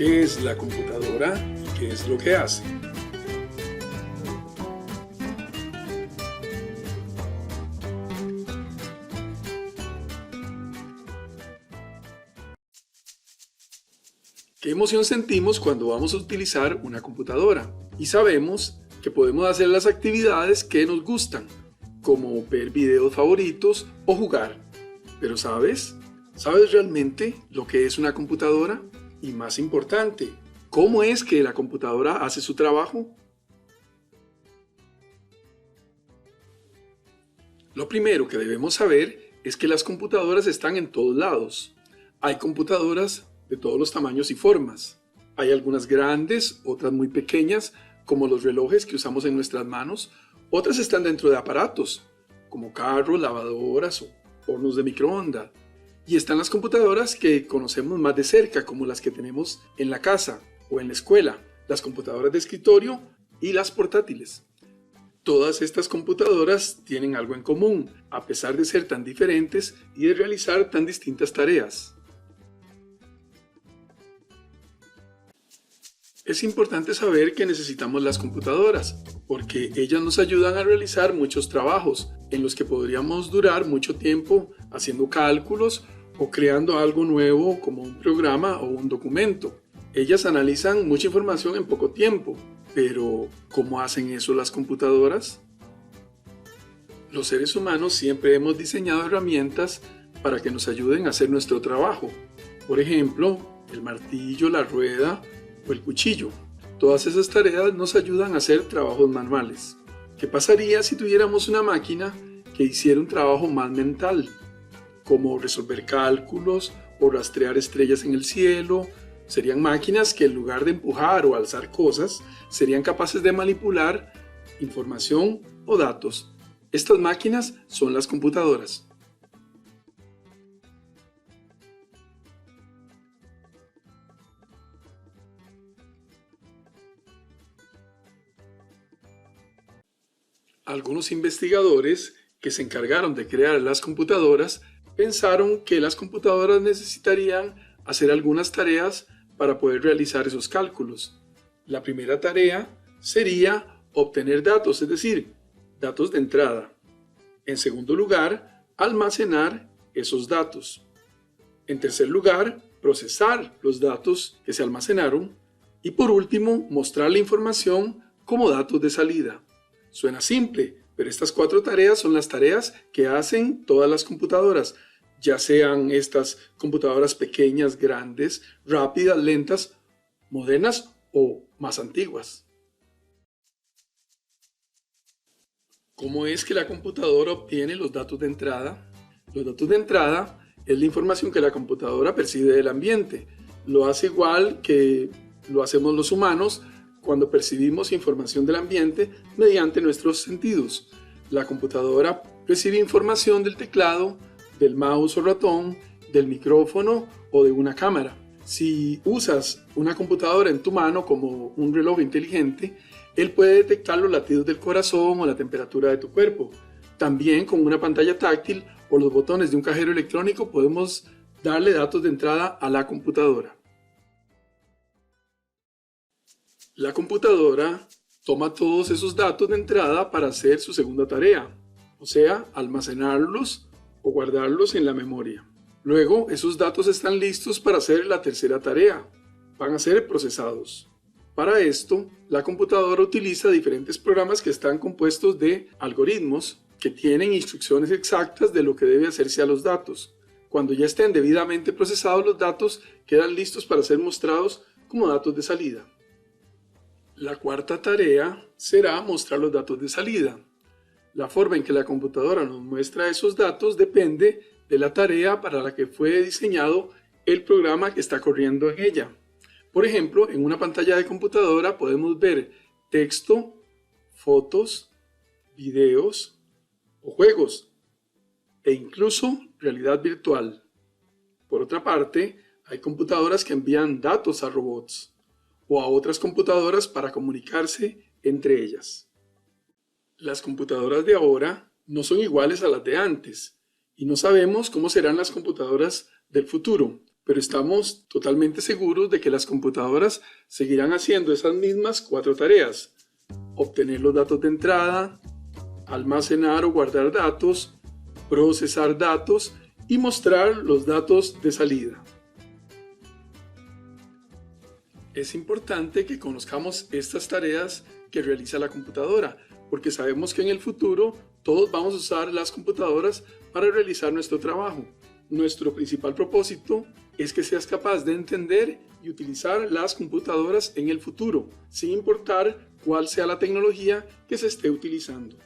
¿Qué es la computadora y qué es lo que hace? ¿Qué emoción sentimos cuando vamos a utilizar una computadora? Y sabemos que podemos hacer las actividades que nos gustan, como ver videos favoritos o jugar. Pero ¿sabes? ¿Sabes realmente lo que es una computadora? Y más importante, ¿cómo es que la computadora hace su trabajo? Lo primero que debemos saber es que las computadoras están en todos lados. Hay computadoras de todos los tamaños y formas. Hay algunas grandes, otras muy pequeñas, como los relojes que usamos en nuestras manos. Otras están dentro de aparatos, como carros, lavadoras o hornos de microondas. Y están las computadoras que conocemos más de cerca, como las que tenemos en la casa o en la escuela, las computadoras de escritorio y las portátiles. Todas estas computadoras tienen algo en común, a pesar de ser tan diferentes y de realizar tan distintas tareas. Es importante saber que necesitamos las computadoras, porque ellas nos ayudan a realizar muchos trabajos en los que podríamos durar mucho tiempo haciendo cálculos o creando algo nuevo como un programa o un documento. Ellas analizan mucha información en poco tiempo, pero ¿cómo hacen eso las computadoras? Los seres humanos siempre hemos diseñado herramientas para que nos ayuden a hacer nuestro trabajo. Por ejemplo, el martillo, la rueda o el cuchillo. Todas esas tareas nos ayudan a hacer trabajos manuales. ¿Qué pasaría si tuviéramos una máquina que hiciera un trabajo más mental? Como resolver cálculos o rastrear estrellas en el cielo. Serían máquinas que en lugar de empujar o alzar cosas, serían capaces de manipular información o datos. Estas máquinas son las computadoras. Algunos investigadores que se encargaron de crear las computadoras pensaron que las computadoras necesitarían hacer algunas tareas para poder realizar esos cálculos. La primera tarea sería obtener datos, es decir, datos de entrada. En segundo lugar, almacenar esos datos. En tercer lugar, procesar los datos que se almacenaron. Y por último, mostrar la información como datos de salida. Suena simple, pero estas 4 tareas son las tareas que hacen todas las computadoras, ya sean estas computadoras pequeñas, grandes, rápidas, lentas, modernas o más antiguas. ¿Cómo es que la computadora obtiene los datos de entrada? Los datos de entrada es la información que la computadora percibe del ambiente. Lo hace igual que lo hacemos los humanos cuando percibimos información del ambiente mediante nuestros sentidos. La computadora recibe información del teclado, del mouse o ratón, del micrófono o de una cámara. Si usas una computadora en tu mano como un reloj inteligente, él puede detectar los latidos del corazón o la temperatura de tu cuerpo. También con una pantalla táctil o los botones de un cajero electrónico podemos darle datos de entrada a la computadora. La computadora toma todos esos datos de entrada para hacer su segunda tarea, o sea, almacenarlos o guardarlos en la memoria. Luego, esos datos están listos para hacer la tercera tarea. Van a ser procesados. Para esto, la computadora utiliza diferentes programas que están compuestos de algoritmos que tienen instrucciones exactas de lo que debe hacerse a los datos. Cuando ya estén debidamente procesados los datos, quedan listos para ser mostrados como datos de salida. La cuarta tarea será mostrar los datos de salida. La forma en que la computadora nos muestra esos datos depende de la tarea para la que fue diseñado el programa que está corriendo en ella. Por ejemplo, en una pantalla de computadora podemos ver texto, fotos, videos o juegos, e incluso realidad virtual. Por otra parte, hay computadoras que envían datos a robots o a otras computadoras para comunicarse entre ellas. Las computadoras de ahora no son iguales a las de antes y no sabemos cómo serán las computadoras del futuro, pero estamos totalmente seguros de que las computadoras seguirán haciendo esas mismas 4 tareas: obtener los datos de entrada, almacenar o guardar datos, procesar datos y mostrar los datos de salida. Es importante que conozcamos estas tareas que realiza la computadora, porque sabemos que en el futuro todos vamos a usar las computadoras para realizar nuestro trabajo. Nuestro principal propósito es que seas capaz de entender y utilizar las computadoras en el futuro, sin importar cuál sea la tecnología que se esté utilizando.